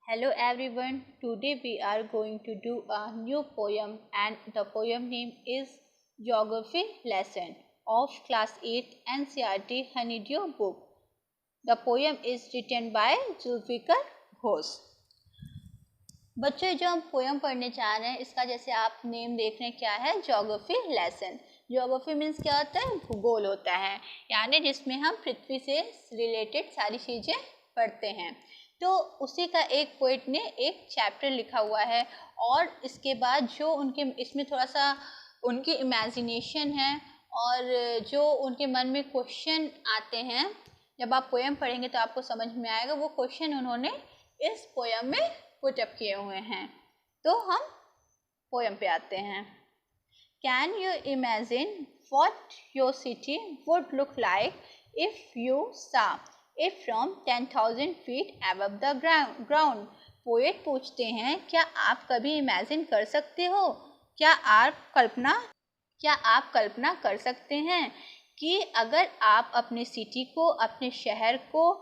Hello everyone, today we are going to do a new poem and the poem name is Geography Lesson of Class 8 NCERT Honeydew book. The poem is written by Zulfikar Ghosh. बच्चों जो हम poem पढ़ने जा रहे हैं इसका जैसे आप नेम देख रहे हैं क्या है ज्योग्राफी लेसन। ज्योग्राफी मीन्स क्या होता है, भूगोल होता है, यानी जिसमें हम पृथ्वी से रिलेटेड सारी चीज़ें पढ़ते हैं। तो उसी का एक पोइट ने एक चैप्टर लिखा हुआ है और इसके बाद जो उनके इसमें थोड़ा सा उनकी इमेजिनेशन है और जो उनके मन में क्वेश्चन आते हैं, जब आप पोएम पढ़ेंगे तो आपको समझ में आएगा वो क्वेश्चन उन्होंने इस पोएम में पुट अप किए हुए हैं। तो हम पोएम पे आते हैं। Can you imagine what your city would look like if you saw if from 10,000 feet above the ground. Poet पूछते हैं क्या आप कभी इमेजिन कर सकते हो, क्या आप कल्पना कर सकते हैं कि अगर आप अपने सिटी को, अपने शहर को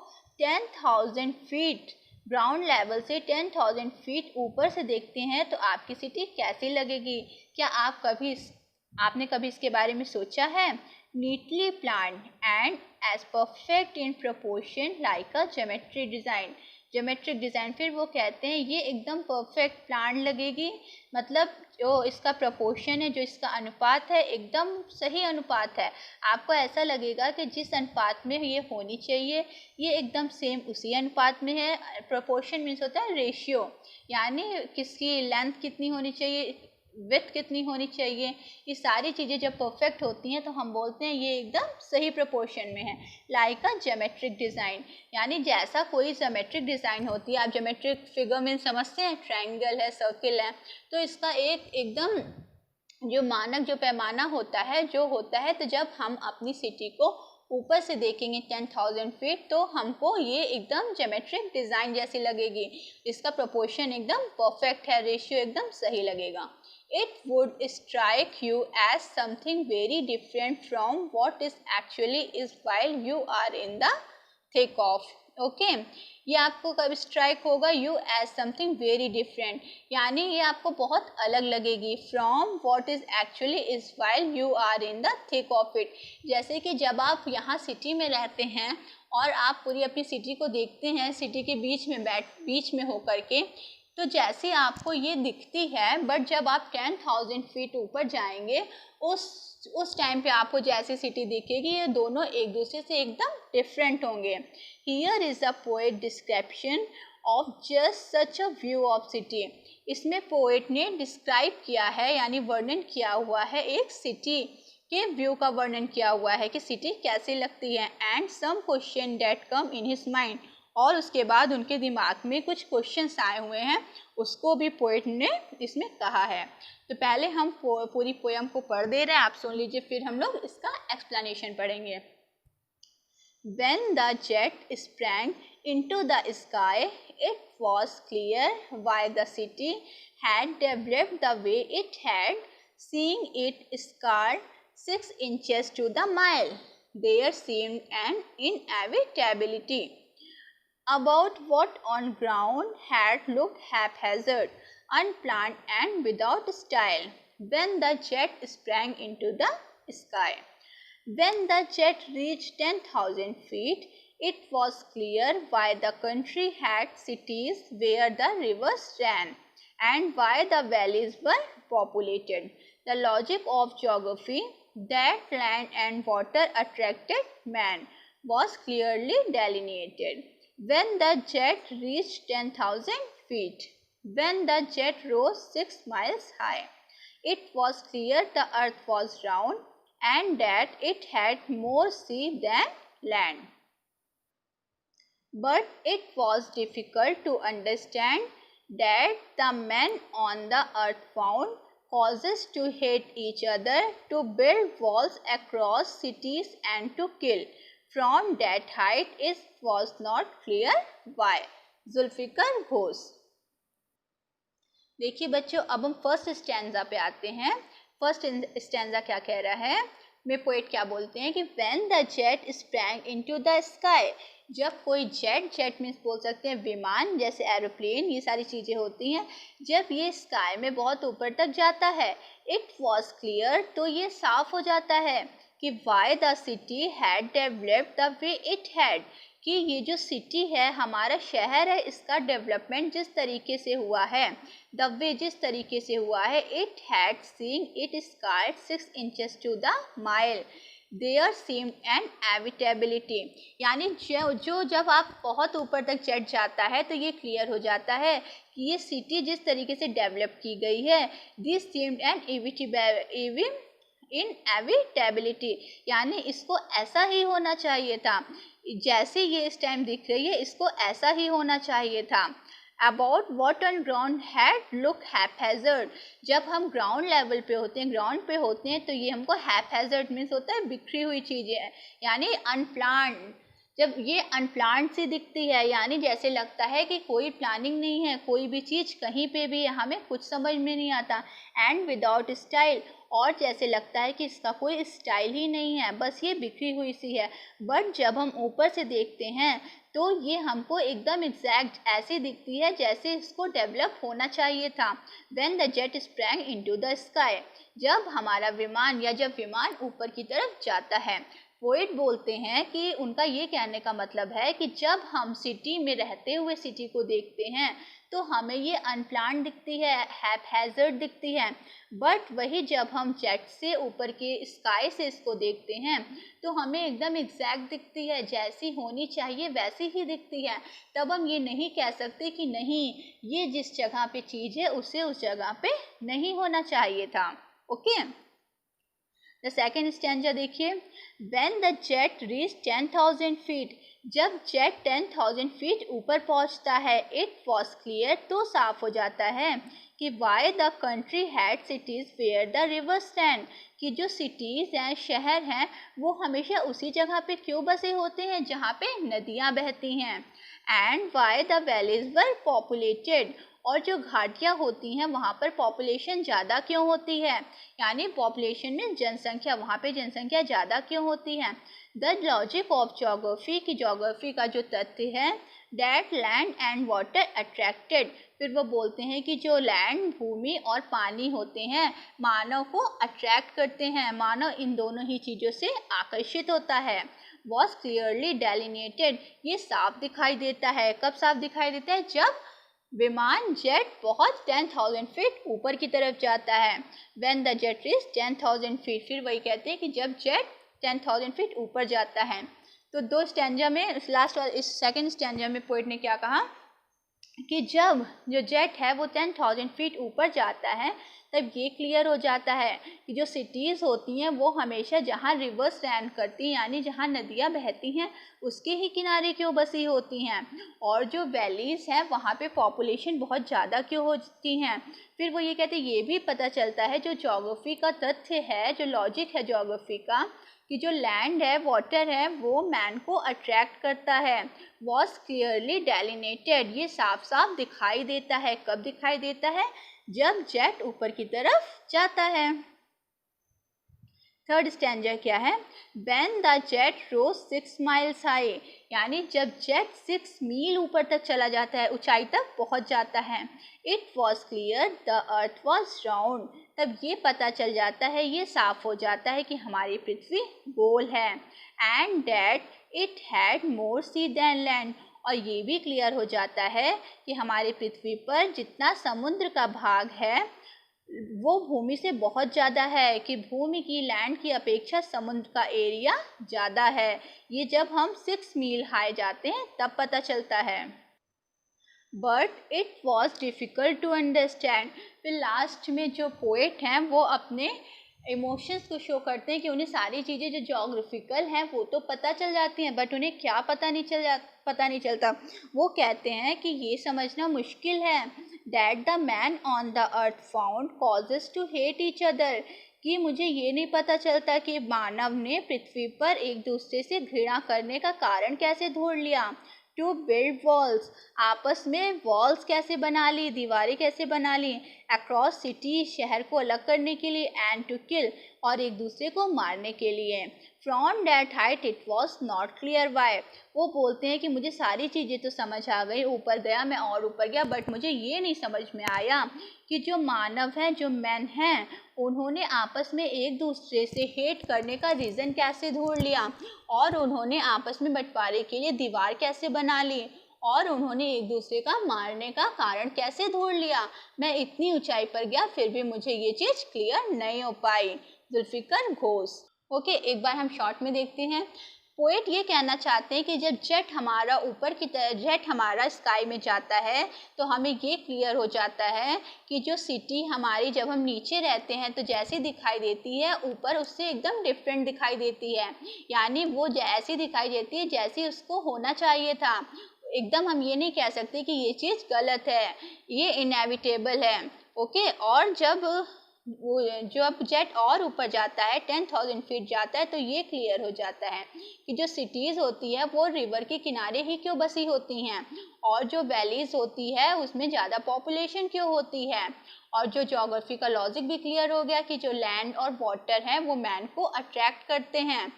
10,000 फीट ग्राउंड लेवल से 10,000 फीट ऊपर से देखते हैं तो आपकी सिटी कैसी लगेगी। क्या आपने कभी इसके बारे में सोचा है। Neatly planned and as perfect in proportion like a geometric design. फिर वो कहते हैं ये एकदम परफेक्ट प्लान लगेगी, मतलब जो इसका प्रोपोर्शन है, जो इसका अनुपात है, एकदम सही अनुपात है। आपको ऐसा लगेगा कि जिस अनुपात में ये होनी चाहिए ये एकदम सेम उसी अनुपात में है। प्रोपोर्शन मीन्स होता है रेशियो, यानी किसकी लेंथ कितनी होनी चाहिए, विड्थ कितनी होनी चाहिए। ये सारी चीज़ें जब परफेक्ट होती हैं तो हम बोलते हैं ये एकदम सही प्रोपोर्शन में है। लाइक अ ज्योमेट्रिक डिज़ाइन, यानी जैसा कोई ज्योमेट्रिक डिज़ाइन होती है। आप ज्योमेट्रिक फिगर में समझते हैं, ट्रायंगल है, सर्किल है, तो इसका एकदम जो मानक जो पैमाना होता है तो जब हम अपनी सिटी को ऊपर से देखेंगे 10,000 फीट तो हमको ये एकदम ज्योमेट्रिक डिज़ाइन जैसी लगेगी। इसका प्रोपोर्शन एकदम परफेक्ट है, रेशियो एकदम सही लगेगा। It would strike you as something very different from what is actually is while you are in the thick of. Okay, ये आपको कब स्ट्राइक होगा, you as something very different, यानी ये आपको बहुत अलग लगेगी। From what is actually is while you are in the thick of it. जैसे कि जब आप यहाँ सिटी में रहते हैं और आप पूरी अपनी सिटी को देखते हैं, सिटी के बीच में होकर के, तो जैसे आपको ये दिखती है, बट जब आप 10,000 फीट ऊपर जाएंगे उस टाइम पे आपको जैसी सिटी दिखेगी ये दोनों एक दूसरे से एकदम डिफरेंट होंगे। Here is a poet description of just such a view of city. इसमें पोएट ने डिस्क्राइब किया है, यानी वर्णन किया हुआ है, एक सिटी के व्यू का वर्णन किया हुआ है कि सिटी कैसी लगती है। And some question that come in his mind, और उसके बाद उनके दिमाग में कुछ क्वेश्चंस आए हुए हैं, उसको भी पोएट ने इसमें कहा है। तो पहले हम पूरी पोएम को पढ़ दे रहे हैं, आप सुन लीजिए, फिर हम लोग इसका एक्सप्लेनेशन पढ़ेंगे। When the jet sprang into the sky, it was clear why the city had developed the way it had, seeing it scarred 6 inches to the mile. There seemed an inevitability about what on ground had looked haphazard, unplanned and without style, when the jet sprang into the sky. When the jet reached 10,000 feet, it was clear why the country had cities where the rivers ran and why the valleys were populated. The logic of geography, that land and water attracted man, was clearly delineated. When the jet reached 10,000 feet, when the jet rose 6 miles high, it was clear the earth was round and that it had more sea than land. But it was difficult to understand that the men on the earth found causes to hate each other, to build walls across cities and to kill. From that height it was not clear why. Zulfikar Ghosh. देखिए बच्चों, अब हम first stanza पे आते हैं। First stanza क्या कह रहा है। में पोएट क्या बोलते हैं कि when the jet sprang into the sky, जब कोई जेट मीन्स बोल सकते हैं विमान, जैसे एरोप्लेन, ये सारी चीज़ें होती हैं, जब ये स्काई में बहुत ऊपर तक जाता है, इट वॉज क्लियर, तो ये साफ हो जाता है कि why the city had developed the way it had, कि ये जो सिटी है, हमारा शहर है, इसका डेवलपमेंट जिस तरीके से हुआ है, द वे जिस तरीके से हुआ है, it had seen it sky 6 inches to the mile, there seemed an evitability, यानी जो जब आप बहुत ऊपर तक चढ़ जाता है तो ये क्लियर हो जाता है कि ये सिटी जिस तरीके से डेवलप की गई है, दिस सीम्ड एन इनएविटेबिलिटी, यानी इसको ऐसा ही होना चाहिए था, जैसे ये इस टाइम दिख रही है, इसको ऐसा ही होना चाहिए था। About what on ground had look haphazard, जब हम ग्राउंड लेवल पे होते हैं, ग्राउंड पे होते हैं, तो ये हमको हैपहैज़र्ड मीन्स होता है बिखरी हुई चीज़ें, यानी अनप्लान्ड, जब ये अनप्लान्ड सी दिखती है, यानी जैसे लगता है कि कोई प्लानिंग नहीं है, कोई भी चीज़ कहीं पे भी हमें कुछ समझ में नहीं आता, एंड विदाउट स्टाइल, और जैसे लगता है कि इसका कोई स्टाइल ही नहीं है, बस ये बिखरी हुई सी है। बट जब हम ऊपर से देखते हैं तो ये हमको एकदम एग्जैक्ट ऐसी दिखती है जैसे इसको डेवलप होना चाहिए था। When the jet sprang into the sky, जब हमारा विमान या जब विमान ऊपर की तरफ जाता है, पोएट बोलते हैं कि उनका ये कहने का मतलब है कि जब हम सिटी में रहते हुए सिटी को देखते हैं तो हमें ये अनप्लान्ड दिखती है, हैपहैज़र्ड दिखती है, बट वही जब हम जेट से ऊपर के स्काई से इसको देखते हैं तो हमें एकदम एग्जैक्ट दिखती है, जैसी होनी चाहिए वैसी ही दिखती है। तब हम ये नहीं कह सकते कि नहीं, ये जिस जगह पे चीज़ है उसे उस जगह पे नहीं होना चाहिए था। ओके, द सेकेंड स्टैंजा देखिए, when the jet reach 10,000 feet, जब जेट 10,000 फीट ऊपर पहुंचता है, इट वॉज क्लियर, तो साफ हो जाता है कि why the country had cities where the river stand, कि जो सिटीज़ हैं, शहर हैं, वो हमेशा उसी जगह पे क्यों बसे होते हैं जहाँ पे नदियाँ बहती हैं, and why the valleys were populated, और जो घाटियाँ होती हैं वहाँ पर पॉपुलेशन ज़्यादा क्यों होती है, यानी पॉपुलेशन में जनसंख्या, वहाँ पे जनसंख्या ज़्यादा क्यों होती है। द लॉजिक ऑफ जोग्राफी, की जोग्राफी का जो तथ्य है, that land and water attracted, फिर वो बोलते हैं कि जो लैंड, भूमि और पानी होते हैं, मानव को अट्रैक्ट करते हैं, मानव इन दोनों ही चीज़ों से आकर्षित होता है। वॉज क्लियरली डेलिनेटेड, ये साफ दिखाई देता है, कब साफ दिखाई देता है, जब विमान जेट बहुत 10,000 फीट ऊपर की तरफ जाता है। When the jet reach 10,000 feet, फिर वही कहते हैं कि जब जेट 10,000 फीट ऊपर जाता है। तो दो स्टैंजा में, लास्ट और इस सेकंड स्टैंजा में पोएट ने क्या कहा कि जब जो जेट है वो 10,000 फीट ऊपर जाता है, तब ये क्लियर हो जाता है कि जो सिटीज़ होती हैं वो हमेशा जहाँ रिवर स्टैंड करती हैं, यानी जहाँ नदियाँ बहती हैं उसके ही किनारे क्यों बसी होती हैं, और जो वैलीज़ हैं वहाँ पे पॉपुलेशन बहुत ज़्यादा क्यों होती हैं। फिर वो ये कहते हैं, ये भी पता चलता है, जो ज्योग्राफी का तथ्य है, जो लॉजिक है ज्योग्राफी का, कि जो लैंड है, वाटर है, वो मैन को अट्रैक्ट करता है। वॉज क्लियरली डेलिनेटेड, ये साफ साफ दिखाई देता है, कब दिखाई देता है, जब जेट ऊपर की तरफ जाता है। थर्ड स्टैंजा क्या है, when the jet rose 6 miles high, यानी जब जेट 6 मील ऊपर तक चला जाता है, ऊंचाई तक पहुंच जाता है। It was clear the earth was round, तब ये पता चल जाता है, ये साफ हो जाता है कि हमारी पृथ्वी गोल है। And that it had more sea than land, और ये भी क्लियर हो जाता है कि हमारी पृथ्वी पर जितना समुद्र का भाग है वो भूमि से बहुत ज़्यादा है, कि भूमि की, लैंड की अपेक्षा समुद्र का एरिया ज़्यादा है। ये जब हम 6 मील हाई जाते हैं तब पता चलता है। But it was difficult to understand, फिर लास्ट में जो पोएट हैं वो अपने इमोशंस को शो करते हैं कि उन्हें सारी चीज़ें जो जोग्राफिकल हैं वो तो पता चल जाती हैं, बट उन्हें क्या पता नहीं चलता। वो कहते हैं कि ये समझना मुश्किल है, that the man on the earth found causes to hate each other, कि मुझे ये नहीं पता चलता कि मानव ने पृथ्वी पर एक दूसरे से घृणा करने का कारण कैसे ढूंढ लिया। टू बिल्ड वॉल्स, आपस में वॉल्स कैसे बना ली, दीवारें कैसे बना ली, अक्रॉस सिटी, शहर को अलग करने के लिए, एंड टू किल, और एक दूसरे को मारने के लिए। From that height it was not clear why, वो बोलते हैं कि मुझे सारी चीज़ें तो समझ आ गई, ऊपर गया मैं और ऊपर गया, बट मुझे ये नहीं समझ में आया कि जो मानव हैं, जो मैन हैं, उन्होंने आपस में एक दूसरे से हेट करने का रीज़न कैसे ढूंढ लिया, और उन्होंने आपस में बंटवारे के लिए दीवार कैसे बना ली, और उन्होंने एक दूसरे का मारने का कारण कैसे ढूंढ लिया। मैं इतनी ऊंचाई पर गया फिर भी मुझे ये चीज़ क्लियर नहीं हो पाई। जुल्फिकर घोष। ओके, एक बार हम शॉर्ट में देखते हैं। पोएट ये कहना चाहते हैं कि जब जेट हमारा ऊपर की तरह, जेट हमारा स्काई में जाता है तो हमें ये क्लियर हो जाता है कि जो सिटी हमारी जब हम नीचे रहते हैं तो जैसी दिखाई देती है, ऊपर उससे एकदम डिफरेंट दिखाई देती है, यानी वो ऐसी दिखाई देती है जैसी उसको होना चाहिए था। एकदम हम ये नहीं कह सकते कि ये चीज़ गलत है, ये इनएविटेबल है। ओके, और जब जेट और ऊपर जाता है, 10,000 फीट जाता है, तो ये क्लियर हो जाता है कि जो सिटीज़ होती है वो रिवर के किनारे ही क्यों बसी होती हैं, और जो वैलीज़ होती है उसमें ज़्यादा पॉपुलेशन क्यों होती है। और जो ज्योग्राफी का लॉजिक भी क्लियर हो गया कि जो लैंड और वाटर हैं वो मैन को अट्रैक्ट करते हैं।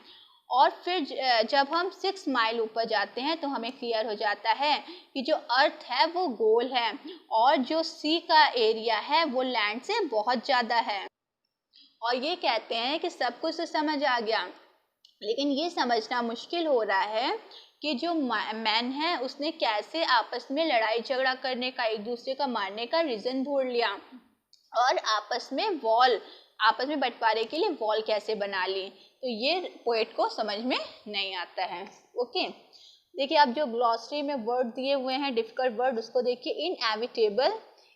और फिर जब हम 6 माइल ऊपर जाते हैं तो हमें क्लियर हो जाता है कि जो अर्थ है वो गोल है, और जो सी का एरिया है वो लैंड से बहुत ज़्यादा है। और ये कहते हैं कि सब कुछ तो समझ आ गया, लेकिन ये समझना मुश्किल हो रहा है कि जो मैन है उसने कैसे आपस में लड़ाई झगड़ा करने का, एक दूसरे का मारने का रीज़न ढूंढ लिया, और आपस में बंटवारे के लिए वॉल कैसे बना ली। तो ये पोएट को समझ में नहीं आता है। ओके, देखिए आप जो ग्लॉसरी में वर्ड दिए हुए हैं, डिफिकल्ट वर्ड, उसको देखिए।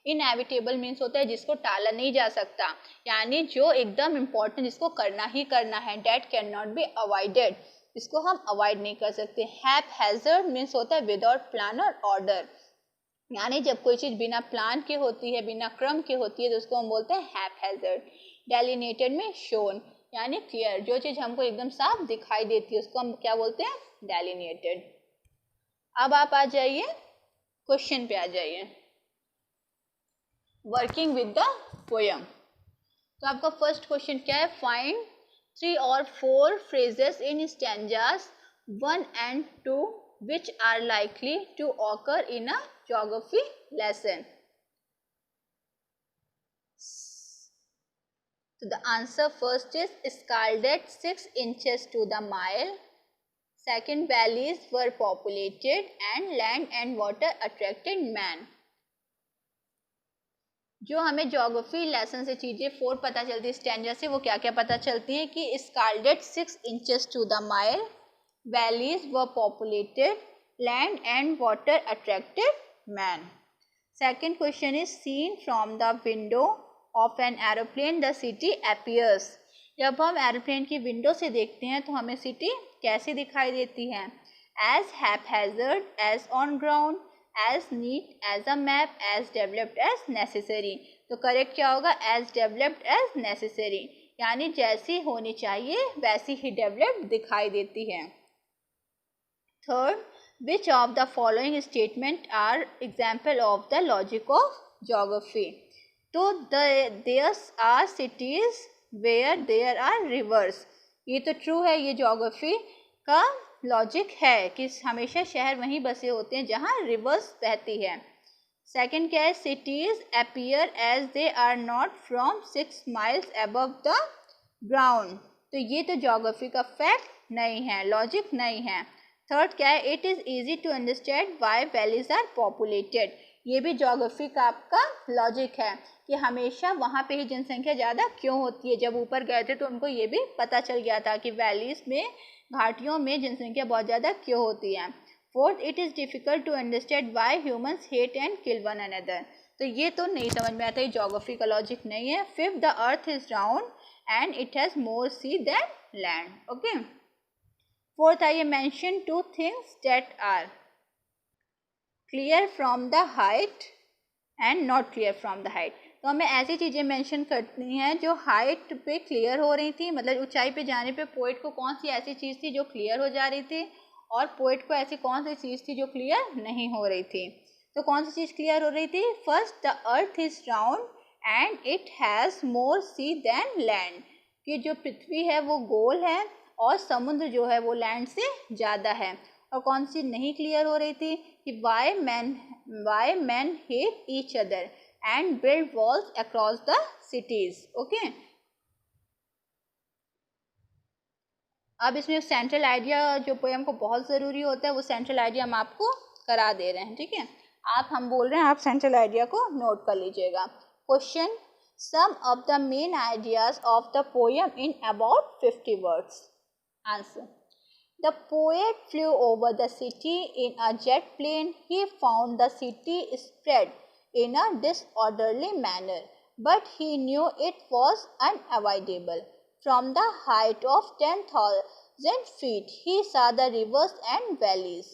इनएविटेबल मीन्स होता है जिसको टाला नहीं जा सकता, यानी जो एकदम इम्पोर्टेंट, जिसको करना ही करना है, date can not be avoided, इसको हम अवॉइड नहीं कर सकते। हैपहैज़र्ड मीन्स होता है विदाउट प्लान और ऑर्डर, यानी जब कोई चीज़ बिना प्लान के होती है, बिना क्रम के होती है, तो उसको हम बोलते हैं हैपहैज़र्ड। डेलिनेटेड में शोन, यानी क्लियर, जो चीज़ हमको एकदम साफ दिखाई देती है उसको हम क्या बोलते हैं, डेलिनेटेड। अब आप आ जाइए क्वेश्चन पे, आ जाइए वर्किंग विद द पोयम। तो आपका फर्स्ट क्वेश्चन क्या है, find 3 or 4 phrases in stanzas 1 and 2 which are likely to occur in a geography lesson. So the answer first is scalded 6 inches to the mile. Second, valleys were populated and land and water attracted man. जो हमें geography lesson से चीज़ें 4 पता चलती है stanza से, वो क्या क्या पता चलती है कि स्काल्डेड 6 inches to the mile, valleys were populated, land and water attracted man. Second question is seen from the window of an aeroplane the city appears. जब हम एरोप्लेन की विंडो से देखते हैं तो हमें सिटी कैसे दिखाई देती है, as haphazard as on ground, as neat as a map, as developed as necessary. तो करेक्ट क्या होगा, as developed as necessary, यानी जैसी होनी चाहिए वैसी ही डेवलप्ड दिखाई देती है। Third, which of the following statement are example of the logic of geography? तो there are cities where there are rivers, ये तो ट्रू है, ये ज्योग्राफी का लॉजिक है कि हमेशा शहर वहीं बसे होते हैं जहाँ रिवर्स बहती है। सेकंड क्या है, cities appear as they are not from 6 miles above the ground, तो ये तो ज्योग्राफी का फैक्ट नहीं है, लॉजिक नहीं है। थर्ड क्या है, it is easy to understand why valleys are populated, ये भी ज्योग्राफी का आपका लॉजिक है कि हमेशा वहाँ पे ही जनसंख्या ज़्यादा क्यों होती है। जब ऊपर गए थे तो उनको ये भी पता चल गया था कि वैलीज में, घाटियों में जनसंख्या बहुत ज़्यादा क्यों होती है। Fourth, it is difficult to understand why humans hate and kill one another, तो ये तो नहीं समझ में आता, ये ज्योग्राफी का लॉजिक नहीं है। Fifth, the earth is round and it has more sea than land. Okay, fourth, I mention 2 things that are clear from the height and not clear from the height, तो हमें ऐसी चीज़ें mention करनी है जो height पे clear हो रही थी, मतलब ऊंचाई पे जाने पे पोइट को कौन सी ऐसी चीज़ थी जो क्लियर हो जा रही थी, और पोएट को ऐसी कौन सी चीज़ थी जो क्लियर नहीं हो रही थी? तो कौन सी चीज़ क्लियर हो रही थी? First, the earth is round and it has more sea than land, कि जो पृथ्वी है वो गोल है और समुद्र जो है वो लैंड से ज़्यादा है। और कौन सी नहीं क्लियर हो रही थी? कि Y man hate each other and build walls across the cities. Okay, अब इसमें सेंट्रल आइडिया जो पोएम को बहुत ज़रूरी होता है वो सेंट्रल आइडिया हम आपको करा दे रहे हैं, ठीक है। हम बोल रहे हैं, आप सेंट्रल आइडिया को नोट कर लीजिएगा। Question, some of the main ideas of the poem in about 50 words. Answer, the poet flew over the city in a jet plane. He found the city spread in a disorderly manner, but he knew it was unavoidable. From the height of 10,000 feet, he saw the rivers and valleys.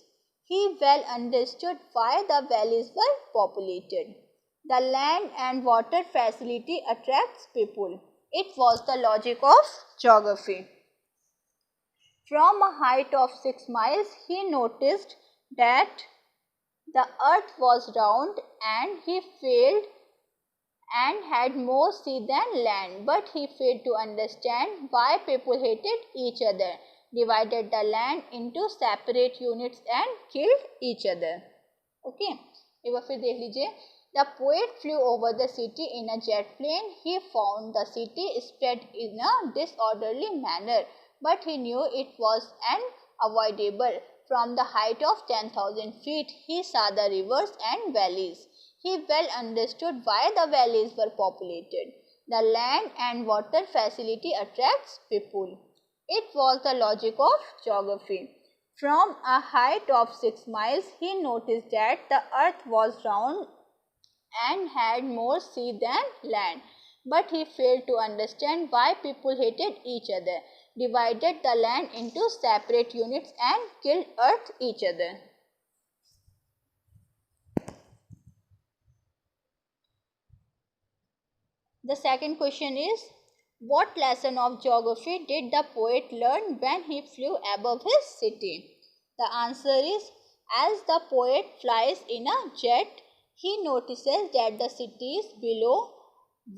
He well understood why the valleys were populated. The land and water facility attracts people. It was the logic of geography. From a height of 6 miles, he noticed that the earth was round and he failed and had more sea than land, but he failed to understand why people hated each other, divided the land into separate units and killed each other. Okay, एक बार फिर देख लीजिए। The poet flew over the city in a jet plane. He found the city spread in a disorderly manner, but he knew it was unavoidable. From the height of 10,000 feet, he saw the rivers and valleys. He well understood why the valleys were populated. The land and water facility attracts people. It was the logic of geography. From a height of 6 miles, he noticed that the earth was round and had more sea than land, but he failed to understand why people hated each other, divided the land into separate units and killed each other. The second question is, what lesson of geography did the poet learn when he flew above his city? The answer is, as the poet flies in a jet, he notices that the cities below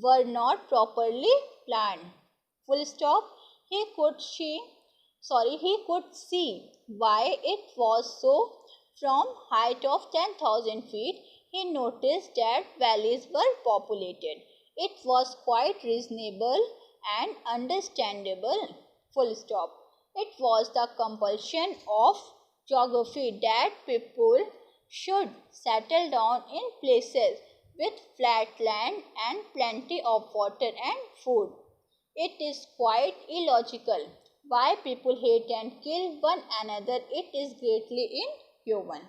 were not properly planned. Full stop. He could see why it was so. From height of 10,000 feet, he noticed that valleys were populated. It was quite reasonable and understandable. Full stop. It was the compulsion of geography that people should settle down in places with flat land and plenty of water and food. It is quite illogical why people hate and kill one another. It is greatly inhuman.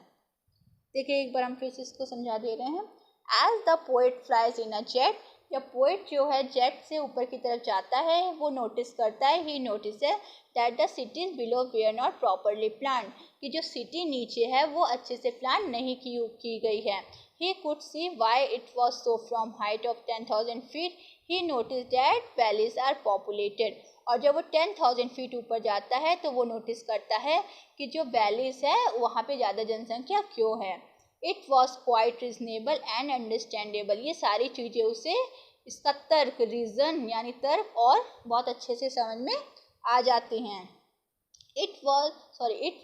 देखिए, एक बार हम फिर से इसको समझा दे रहे हैं। As the poet flies in a jet, जब पोएट जो है जेट से ऊपर की तरफ जाता है वो नोटिस करता है, ही नोटिस है that the cities below were not properly plan, कि जो सिटी नीचे है वो अच्छे से प्लान नहीं की गई है। He could see why it was so. From height of 10,000 feet he notice that valleys are populated, और जब वो 10,000 फीट ऊपर जाता है तो वो नोटिस करता है कि जो वैलीज है वहाँ पे ज़्यादा जनसंख्या क्यों है। It was quite reasonable and understandable, ये सारी चीज़ें उसे इसका तर्क, रीज़न यानी तर्क, और बहुत अच्छे से समझ में आ जाती हैं। It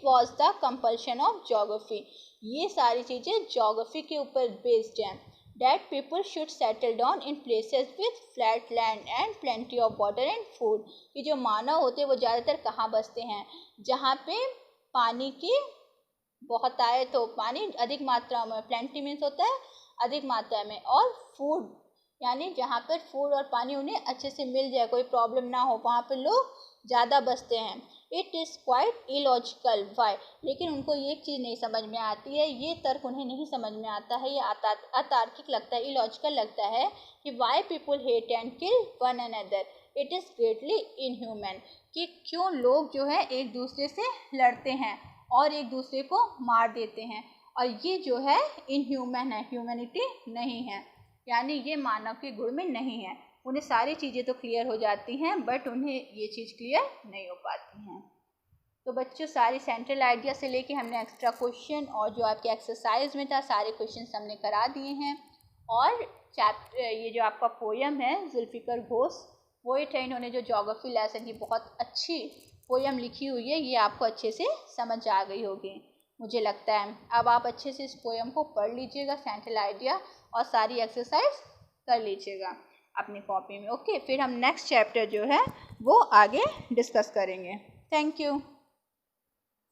was the compulsion of geography, ये सारी चीज़ें ज्योग्राफी के ऊपर बेस्ड हैं। That people should settle down in places with flat land and plenty of water and food, कि जो मानव होते हैं वो ज़्यादातर कहाँ बसते हैं, जहाँ पे पानी की बहुत आए तो पानी अधिक मात्रा में, प्लेंटी मीन्स होता है अधिक मात्रा में, और फूड यानी जहाँ पर फूड और पानी उन्हें अच्छे से मिल जाए, कोई प्रॉब्लम ना हो, वहाँ पर लोग ज़्यादा बसते हैं। It is quite illogical why, लेकिन उनको ये चीज़ नहीं समझ में आती है, ये तर्क उन्हें नहीं समझ में आता है, ये अतार्किक लगता है, इलॉजिकल लगता है कि why people hate and kill one another, it is greatly inhuman, कि क्यों लोग जो है एक दूसरे से लड़ते हैं और एक दूसरे को मार देते हैं, और ये जो है इनह्यूमन है, ह्यूमैनिटी नहीं है, यानी ये मानव के गुण में नहीं है। उन्हें सारी चीज़ें तो क्लियर हो जाती हैं बट उन्हें ये चीज़ क्लियर नहीं हो पाती हैं। तो बच्चों सारी सेंट्रल आइडिया से लेके हमने एक्स्ट्रा क्वेश्चन और जो आपके एक्सरसाइज में था सारे क्वेश्चन हमने करा दिए हैं। और चैप्टर ये जो आपका पोयम है जुल्फ़िकर घोष पोएट है, इन्होंने जो ज्योग्राफी लेसन की बहुत अच्छी पोयम लिखी हुई है, ये आपको अच्छे से समझ आ गई होगी मुझे लगता है। अब आप अच्छे से इस पोयम को पढ़ लीजिएगा, सेंट्रल आइडिया और सारी एक्सरसाइज कर लीजिएगा अपनी कॉपी में। ओके, फिर हम नेक्स्ट चैप्टर जो है वो आगे डिस्कस करेंगे। Thank you.